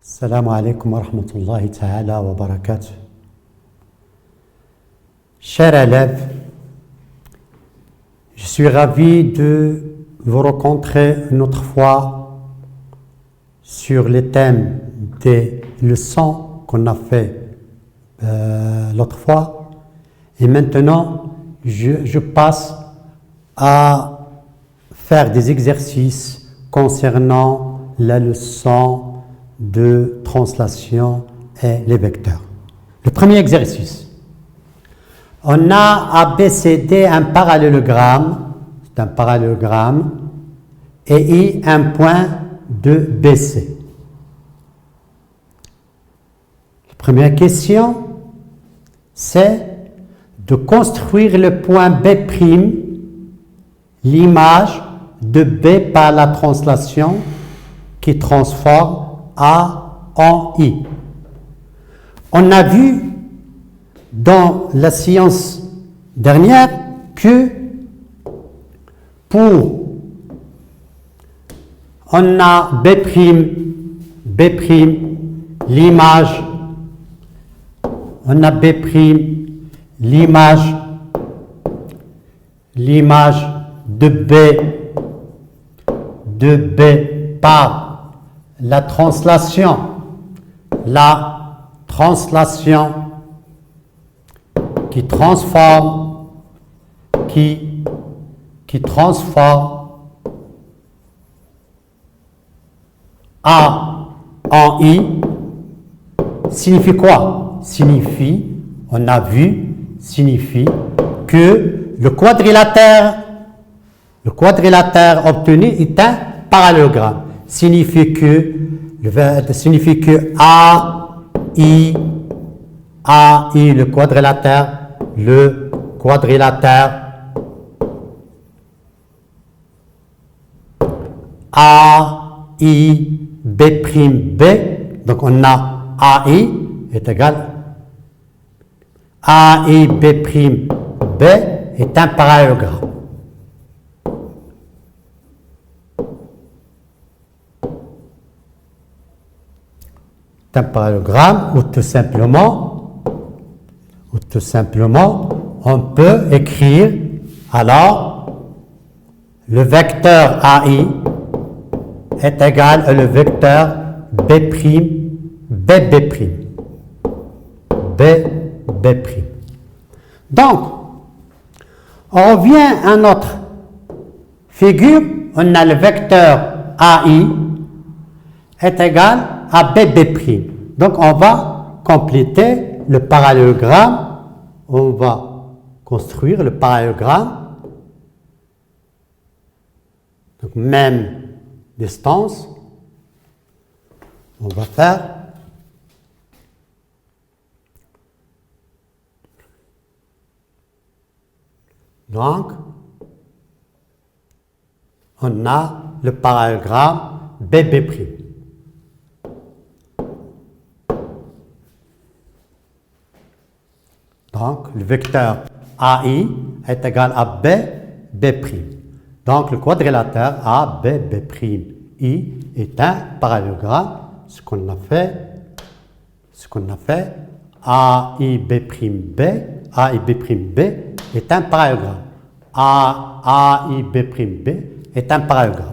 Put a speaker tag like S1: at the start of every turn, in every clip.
S1: Assalamu alaikum wa rahmatullahi ta'ala wa barakatuh. Chers élèves, je suis ravi de vous rencontrer une autre fois sur les thèmes des leçons qu'on a fait l'autre fois. Et maintenant, je passe à faire des exercices concernant la leçon de translation et les vecteurs. Le premier exercice. On a ABCD un parallélogramme, c'est un parallélogramme, et I un point de BC. La première question, c'est de construire le point B', l'image de B par la translation qui transforme A en I. On a vu dans la séance dernière que on a B', l'image, on a B', l'image de B par la translation qui transforme A en I signifie quoi? On a vu, signifie que le quadrilatère obtenu est un parallélogramme. Signifie que AI, le quadrilatère AI, B', donc on a AI est égal AI, B', est un parallélogramme. Un parallélogramme ou tout simplement on peut écrire alors le vecteur AI est égal à le vecteur B'. Donc on revient à notre figure, on a le vecteur AI est égal à B'. Donc, on va compléter le parallélogramme. On va construire le parallélogramme. Donc, même distance. On va faire donc, on a le parallélogramme B'. Donc, le vecteur AI est égal à B'. Donc, le quadrilatère I est un parallélogramme. Ce qu'on a fait, AI, B' est un parallélogramme. AI, B' est un parallélogramme.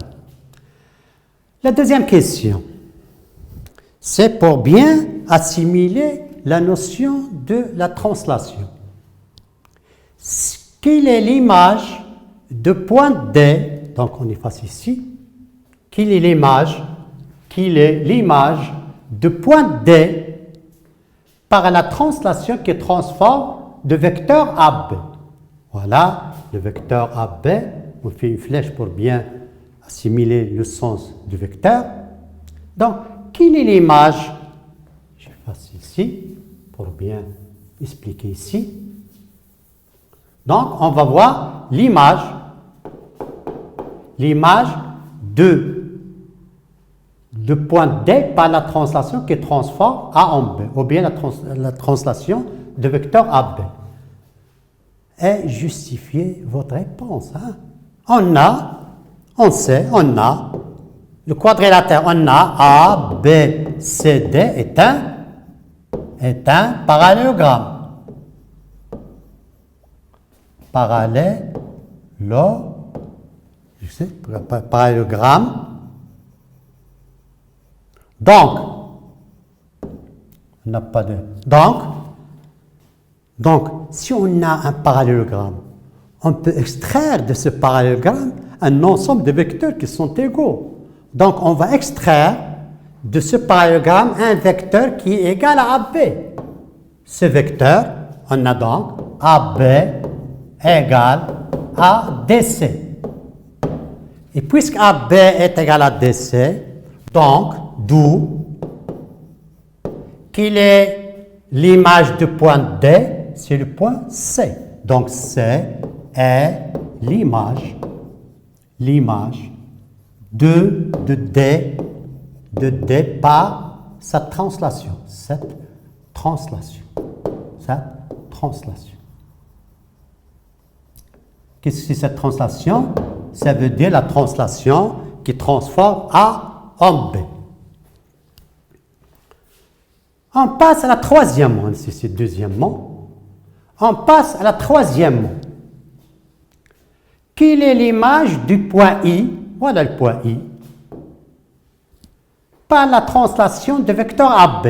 S1: La deuxième question, c'est pour bien assimiler la notion de la translation. Quelle est l'image de point D? Donc on efface ici. Quelle est l'image de point D par la translation qui transforme de vecteur AB? Voilà, le vecteur AB. On fait une flèche pour bien assimiler le sens du vecteur. Donc, quelle est l'image? J'efface ici pour bien expliquer ici. Donc, on va voir l'image de point D par la translation qui transforme A en B, ou bien la translation de vecteur AB. Et justifiez votre réponse. On a le quadrilatère, on a A, B, C, D est un parallélogramme. Parallélogramme. Donc, on n'a pas de... Donc, si on a un parallélogramme, on peut extraire de ce parallélogramme un ensemble de vecteurs qui sont égaux. Donc, on va extraire de ce parallélogramme un vecteur qui est égal à AB. Ce vecteur, on a donc AB égale à DC. Et puisque AB est égal à DC, donc, d'où qu'il est l'image du point D, c'est le point C. Donc, C est l'image de D par sa translation. Cette translation. Qu'est-ce que c'est cette translation? Ça veut dire la translation qui transforme A en B. On passe à la troisième, c'est deuxièmement. On passe à la troisième. Quelle est l'image du point I? Voilà le point I. Par la translation de vecteur AB.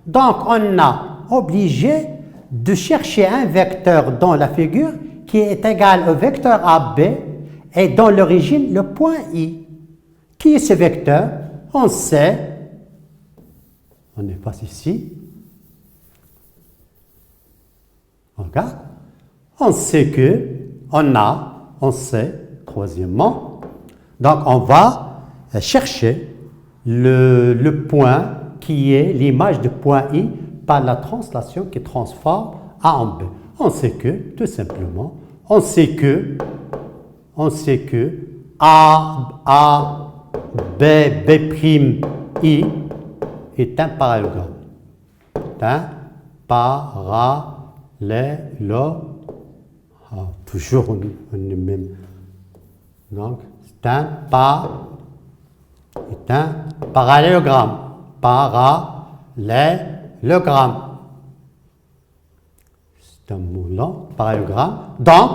S1: Donc, on a obligé de chercher un vecteur dans la figure qui est égal au vecteur AB et dans l'origine le point I. Qui est ce vecteur? On sait. On passe ici. On regarde. On sait que, on sait, troisièmement, donc on va chercher le point qui est l'image du point I par la translation qui transforme A en B. On sait que, tout simplement, on sait que A, B, B', I est un parallélogramme. Toujours on est même. Donc, c'est un parallélogramme. C'est un mot long, parallélogramme. Donc,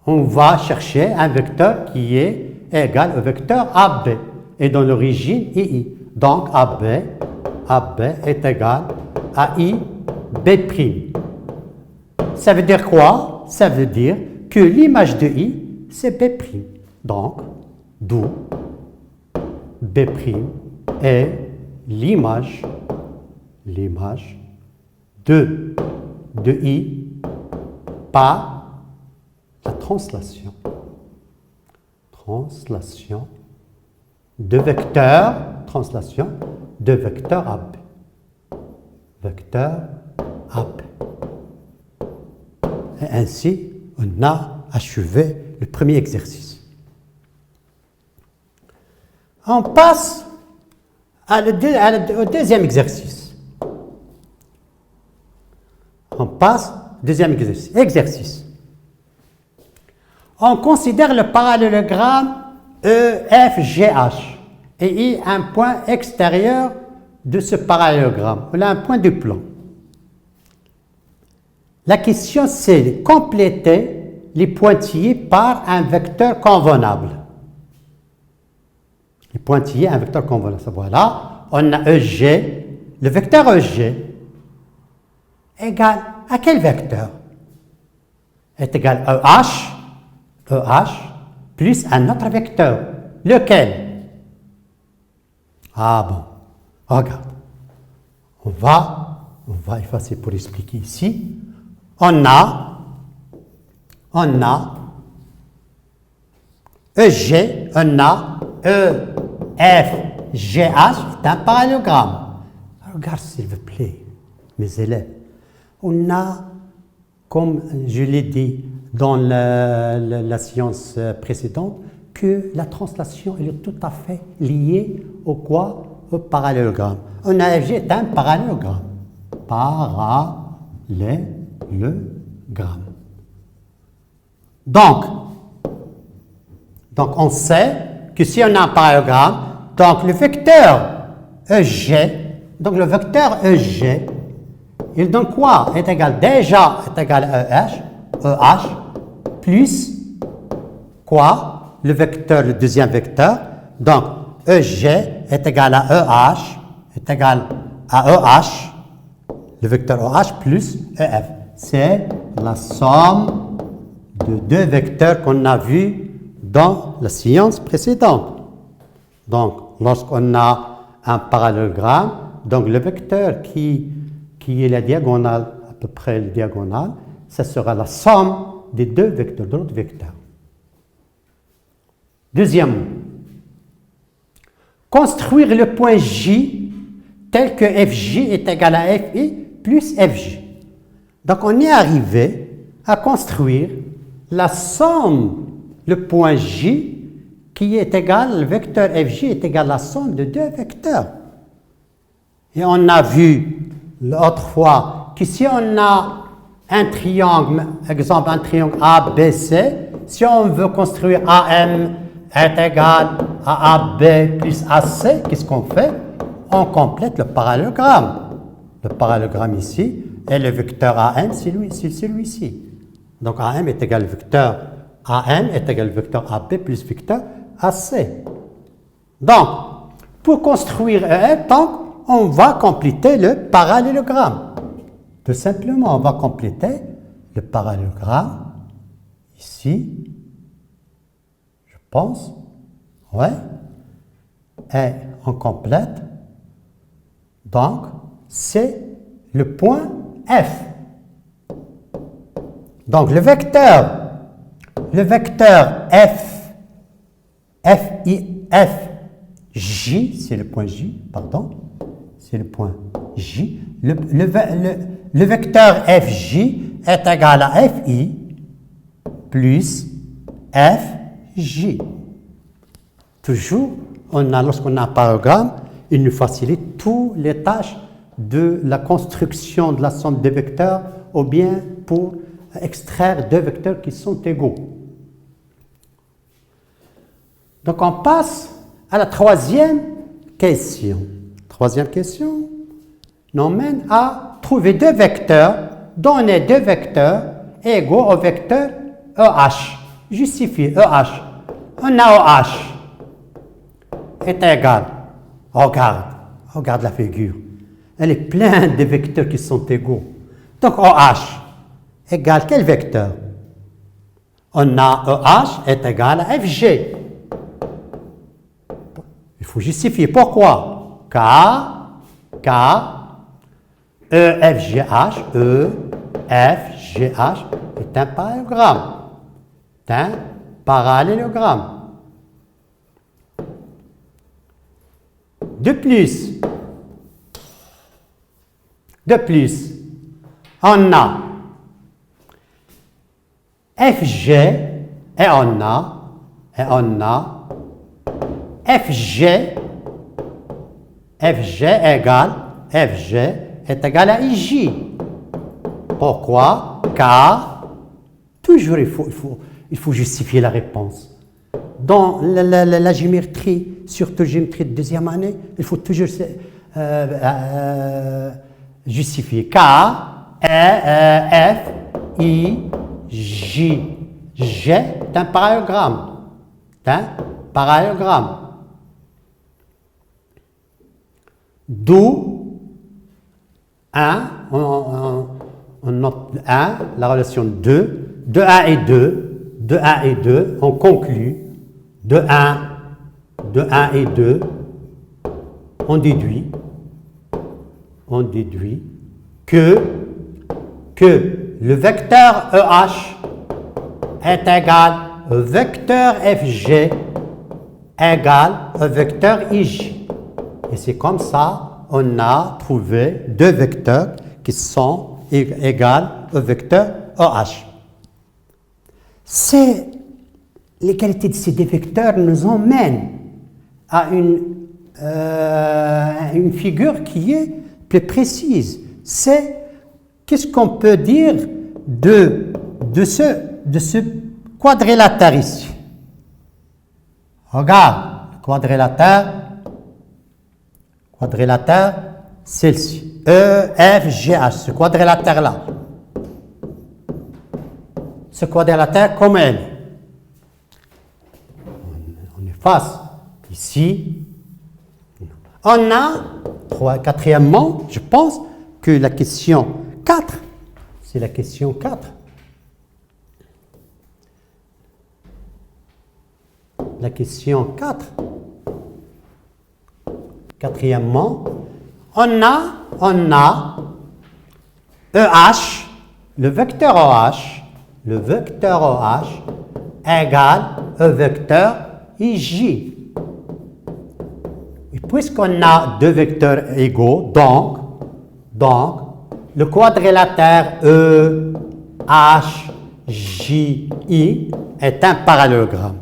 S1: on va chercher un vecteur qui est égal au vecteur AB et dans l'origine II. Donc, AB est égal à I, B'. Ça veut dire quoi? Ça veut dire que l'image de I, c'est B'. Donc, d'où B' est l'image de I par la translation de vecteur AB. Et ainsi, on a achevé le premier exercice. On passe au deuxième exercice. Exercice. On considère le parallélogramme EFGH et il y a un point extérieur de ce parallélogramme. On a un point du plan. La question, c'est de compléter les pointillés par un vecteur convenable. Les pointillés, un vecteur convenable. Voilà, on a EG. Le vecteur EG égal à quel vecteur? Est égal à EH plus un autre vecteur. Lequel? Ah bon, regarde. On va effacer pour expliquer ici. On a EG, on a EFGH, c'est un parallélogramme. Regarde s'il vous plaît, mes élèves. On a, comme je l'ai dit dans la séance précédente, que la translation est tout à fait liée au parallélogramme. On a EFG est un parallélogramme. Donc on sait que si on a un parallélogramme, donc le vecteur EG, donc le vecteur EG, il donne quoi? Est égal déjà est égal à EH plus quoi? Le vecteur, le deuxième vecteur. Donc EG est égal à EH, est égal à EH, le vecteur EH plus EF. C'est la somme de deux vecteurs qu'on a vus dans la séance précédente. Donc, lorsqu'on a un parallélogramme, donc le vecteur qui est la diagonale, à peu près la diagonale, ça sera la somme des deux vecteurs, de l'autre vecteur. Deuxièmement, construire le point J tel que FJ est égal à FI plus FJ. Donc, on est arrivé à construire la somme, le point J, qui est égal, le vecteur FJ est égal à la somme de deux vecteurs. Et on a vu l'autre fois que si on a un triangle, exemple un triangle ABC, si on veut construire AM est égal à AB plus AC, qu'est-ce qu'on fait? On complète le parallélogramme. Le parallélogramme ici, et le vecteur AM, c'est celui-ci. Donc AM est égal au vecteur AM est égal au vecteur AB plus vecteur AC. Donc, pour construire EF, on va compléter le parallélogramme. Tout simplement, on va compléter le parallélogramme ici, je pense. Ouais. Et on complète. Donc, c'est le point F. Donc, le vecteur FJ, c'est le point J, pardon, c'est le point J. Le vecteur FJ est égal à FI plus FJ. Toujours, lorsqu'on a un parallélogramme, il nous facilite toutes les tâches de la construction de la somme des vecteurs ou bien pour extraire deux vecteurs qui sont égaux. Donc, on passe à la troisième question. Troisième question nous mène à trouver deux vecteurs, donner deux vecteurs égaux au vecteur EH. Justifier EH. On a EH est égal. Regarde la figure. Elle est pleine de vecteurs qui sont égaux. Donc, OH égale quel vecteur? On a EH est égal à FG. Il faut justifier. Pourquoi? Car EFGH est un parallélogramme. C'est un parallélogramme. De plus, on a FG et on a FG est égal à IJ. Pourquoi? Car toujours il faut justifier la réponse. Dans la géométrie, surtout la géométrie de deuxième année, il faut toujours justifier. Car F, I, J, G est un parallélogramme. D'où on note 1, la relation 2, de 1 et 2, on conclut de 1 et 2, on déduit que le vecteur EH est égal au vecteur FG égal au vecteur IJ. Et c'est comme ça on a trouvé deux vecteurs qui sont égaux au vecteur OH. L'égalité de ces deux vecteurs nous emmène à une figure qui est plus précise. Qu'est-ce qu'on peut dire de ce quadrilatère ici? Regarde, le quadrilatère, celle-ci. E, F, G, H, ce quadrilatère-là. Ce quadrilatère, comme elle est. On efface ici. On a, quatrièmement, je pense que la question 4, c'est la question 4. La question 4. Quatrièmement, on a EH, le vecteur OH égale E vecteur IJ. Et puisqu'on a deux vecteurs égaux, donc le quadrilatère EHJI est un parallélogramme.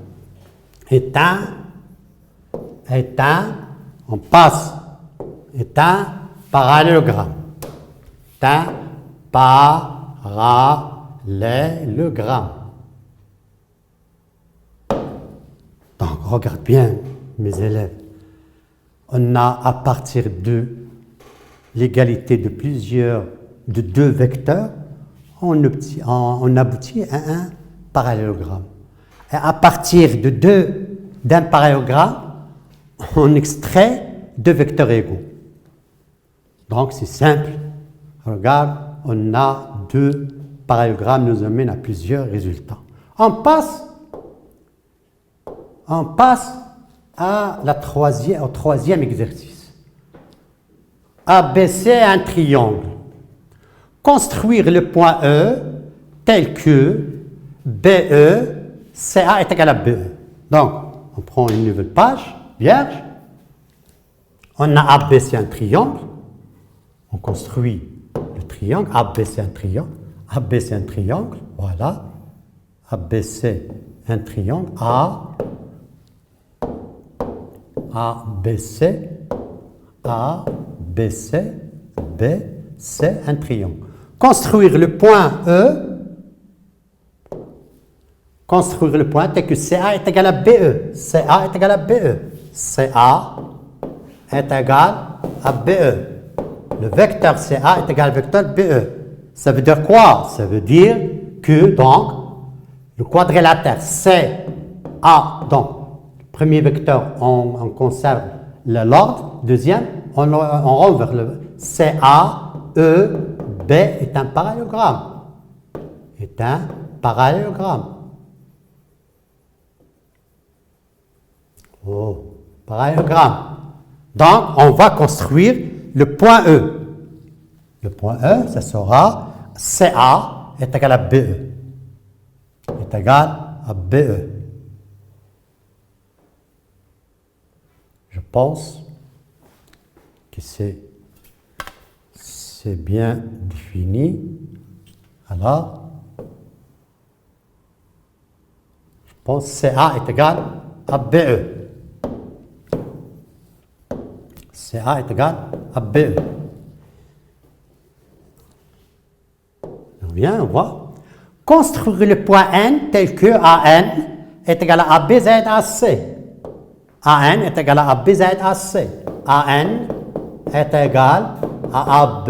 S1: On passe, est un parallélogramme. Est un parallélogramme. Donc, regarde bien, mes élèves. On a, à partir de l'égalité de deux vecteurs, on aboutit à un parallélogramme. Et à partir d'un parallélogramme, on extrait deux vecteurs égaux. Donc, c'est simple. Regarde, on a deux parallélogrammes, nous amènent à plusieurs résultats. On passe au troisième exercice. ABC un triangle. Construire le point E tel que BE, CA est égal à BE. Donc, on prend une nouvelle page, vierge. On a ABC un triangle. On construit le triangle. ABC un triangle. ABC un triangle. Voilà. ABC un triangle. ABC, BC, un triangle. Construire le point E, tel que CA est égal à BE. CA est égal à BE. CA est égal à BE. Le vecteur CA est égal au vecteur BE. Ça veut dire quoi? Ça veut dire que, donc, le quadrilatère CA, donc, premier vecteur, on conserve l'ordre. Deuxième, on renverse le CA, E, B est un parallélogramme. Oh, parallélogramme. Donc, on va construire le point E. Le point E, ça sera CA est égal à BE. Est égal à BE. Je pense que c'est bien défini. Alors, je pense que CA est égal à BE. CA est égal à BE. Bien, on voit. Construire le point N tel que AN est égal à ABZ AC. AN est égal à ABZ AC. AN est égal à AB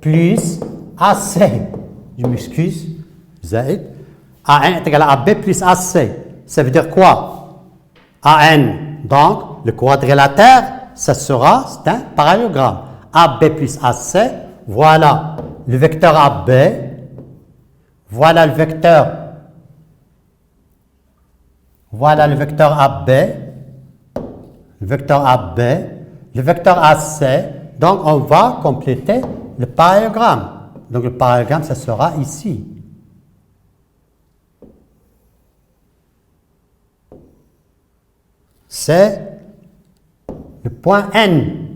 S1: plus AC. Je m'excuse. Z. AN est égal à AB plus AC. Ça veut dire quoi? AN, donc, le quadrilatère, ça sera, c'est un parallélogramme. AB plus AC, voilà le vecteur AB, voilà le vecteur AB, le vecteur AC, donc on va compléter le parallélogramme. Donc le parallélogramme, ça sera ici. C'est le point N.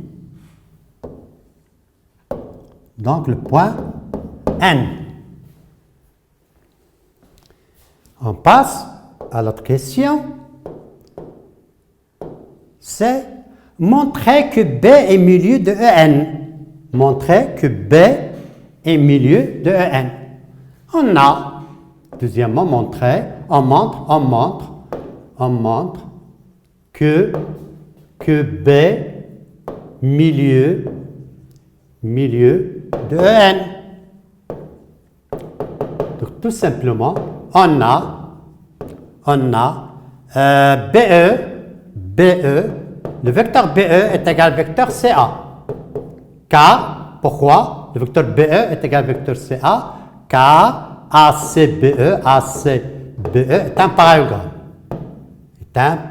S1: Donc le point N. On passe à l'autre question. C'est montrer que B est milieu de EN. Montrer que B est milieu de EN. On a, deuxièmement, on montre on montre que B milieu de EN. Donc tout simplement, on a BE, le vecteur BE est égal au vecteur CA. Car, pourquoi le vecteur BE est égal au vecteur CA? Car ACBE est un parallélogramme.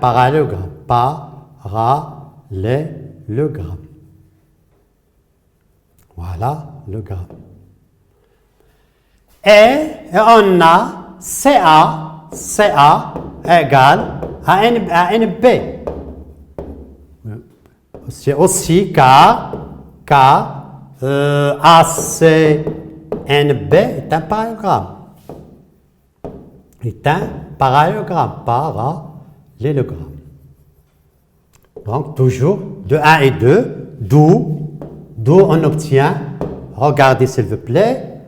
S1: Parallélogramme. Voilà le gramme. Et on a CA égale à NB. C'est aussi car ACNB est un parallélogramme. Parallélogramme. Donc, toujours de 1 et 2, d'où on obtient, regardez s'il vous plaît,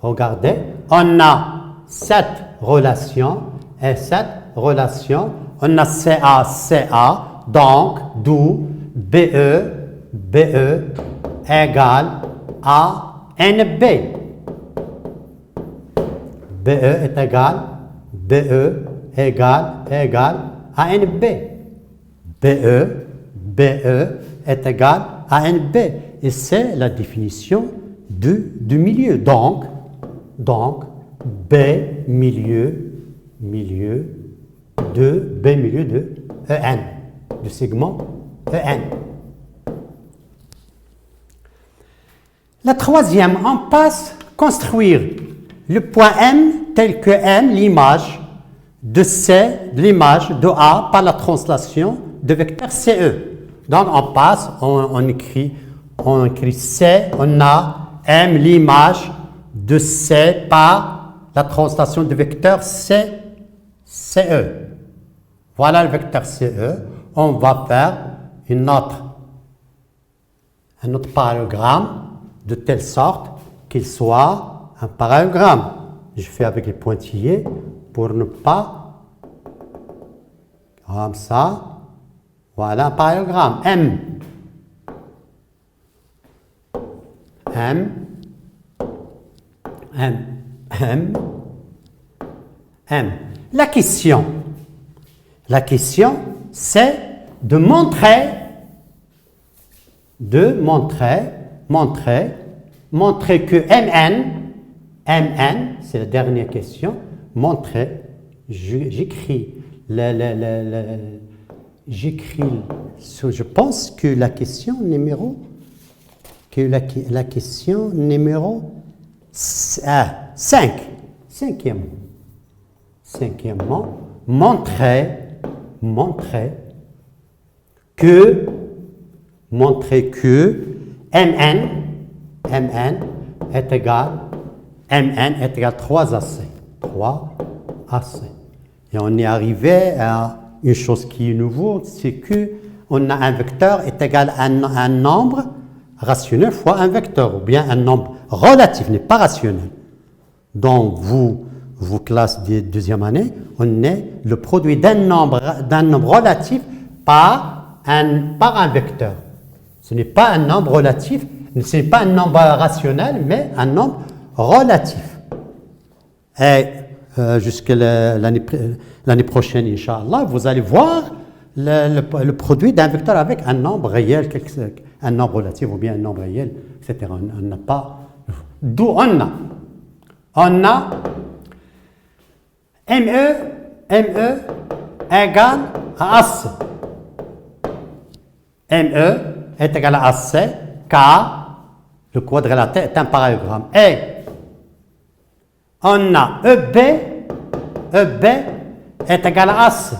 S1: regardez, on a cette relation et cette relation, on a CA, donc d'où BE égale à NB. BE est égal à NB. BE est égal à NB. Et c'est la définition du milieu. Donc B milieu de EN, du segment EN. La troisième, on passe construire le point M tel que M, l'image de C, l'image de A par la translation de vecteur CE. Donc on passe, on écrit C, on a M, l'image de C par la translation de vecteur CE. Voilà le vecteur CE. On va faire un autre parallélogramme de telle sorte qu'il soit un parallélogramme. Je fais avec les pointillés pour ne pas, comme ça. Voilà un parallélogramme. M. La question, c'est de montrer que MN, c'est la dernière question, j'écris, je pense que la question numéro 5, cinquièmement, montrer que MN est égal à 3AC. Et on est arrivé à une chose qui est nouveau, c'est qu'on a un vecteur est égal à un nombre rationnel fois un vecteur, ou bien un nombre relatif, n'est pas rationnel. Donc, vos classes de deuxième année, on est le produit d'un nombre relatif par un vecteur. Ce n'est pas un nombre relatif, ce n'est pas un nombre rationnel, mais un nombre relatif. Et jusqu'à l'année prochaine, Inch'Allah, vous allez voir le produit d'un vecteur avec un nombre réel, un nombre relatif ou bien un nombre réel, etc. On n'a pas. D'où on a ME égale à AC. ME est égal à AC car le quadrilatère est un parallélogramme. Et on a EB est égal à AC.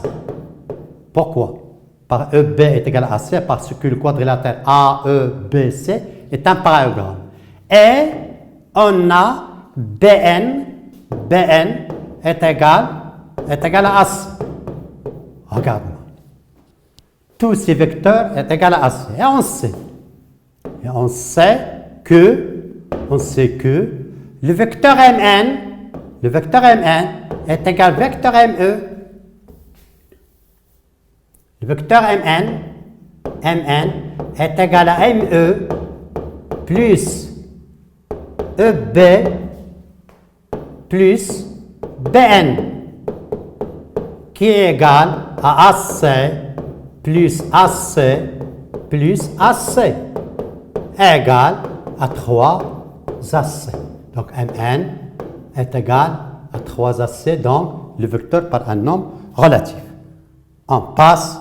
S1: Pourquoi? EB est égal à AC parce que le quadrilatère AEBC est un parallélogramme. Et on a BN est égal à AC. Regarde-moi. Tous ces vecteurs sont égaux à AC. Et on sait que le vecteur MN est égal au vecteur ME Le vecteur Mn est égal à Me plus EB plus Bn, qui est égal à AC plus AC plus AC, égal à 3 AC. Donc Mn est égal à 3 AC, donc le vecteur par un nombre relatif. On passe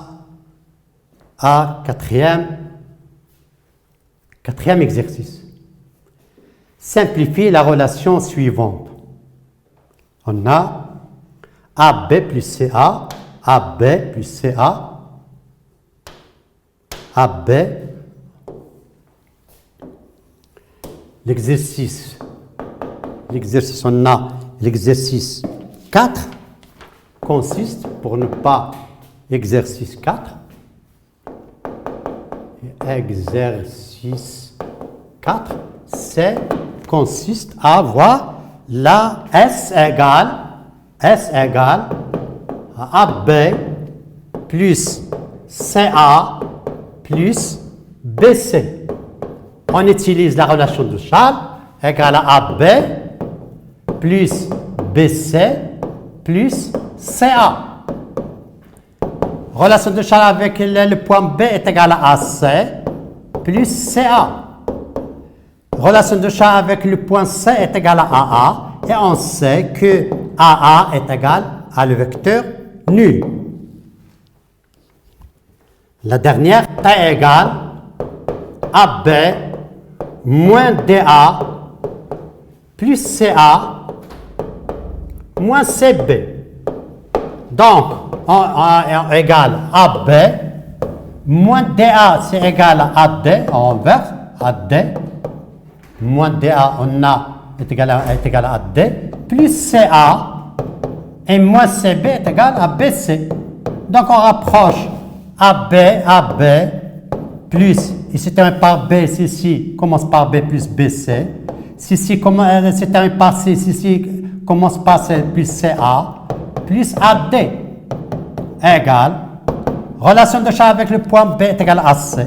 S1: à quatrième exercice. Simplifie la relation suivante. On a AB plus CA, AB plus CA, AB. L'exercice, on a l'exercice 4 consiste, pour ne pas exercice 4, exercice 4, consiste à avoir la S égale à AB plus CA plus BC. On utilise la relation de Charles égale à AB plus BC plus CA. Relation de Charles avec le point B est égale à AC plus CA. Relation de Charles avec le point C est égale à AA, et on sait que AA est égal à le vecteur nul. La dernière est égale à AB moins DA plus CA moins CB. Donc, on est égal à AB moins DA, c'est égal à AD, on inverse, AD moins DA, on a est égal à AD, plus CA, et moins CB est égal à BC. Donc on rapproche AB, plus, ici c'est terminé par B, ici commence par B plus BC. Si c'est terminé par C, ici commence par C plus CA, plus AD, égale, relation de Charles avec le point B est égale à C.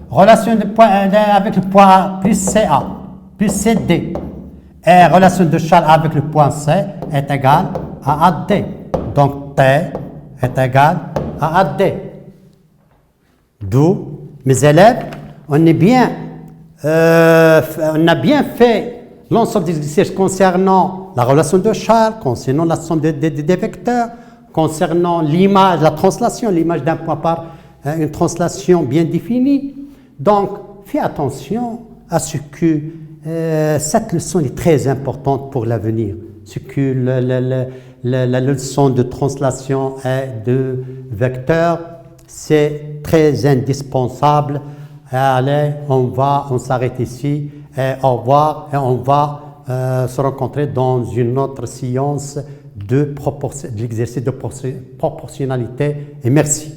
S1: Relation de point avec le point A plus CA plus CD. Et relation de Charles avec le point C est égale à AD. Donc T est égal à AD. D'où, mes élèves, on a bien fait l'ensemble des exercices concernant la relation de Charles, concernant l'ensemble des vecteurs, concernant l'image, la translation, l'image d'un point par une translation bien définie. Donc, fais attention à ce que cette leçon est très importante pour l'avenir. Ce que la leçon de translation et de vecteur, c'est très indispensable. Allez, on s'arrête ici. Et au revoir. Et on va se rencontrer dans une autre séance de l'exercice de proportionnalité. Et merci.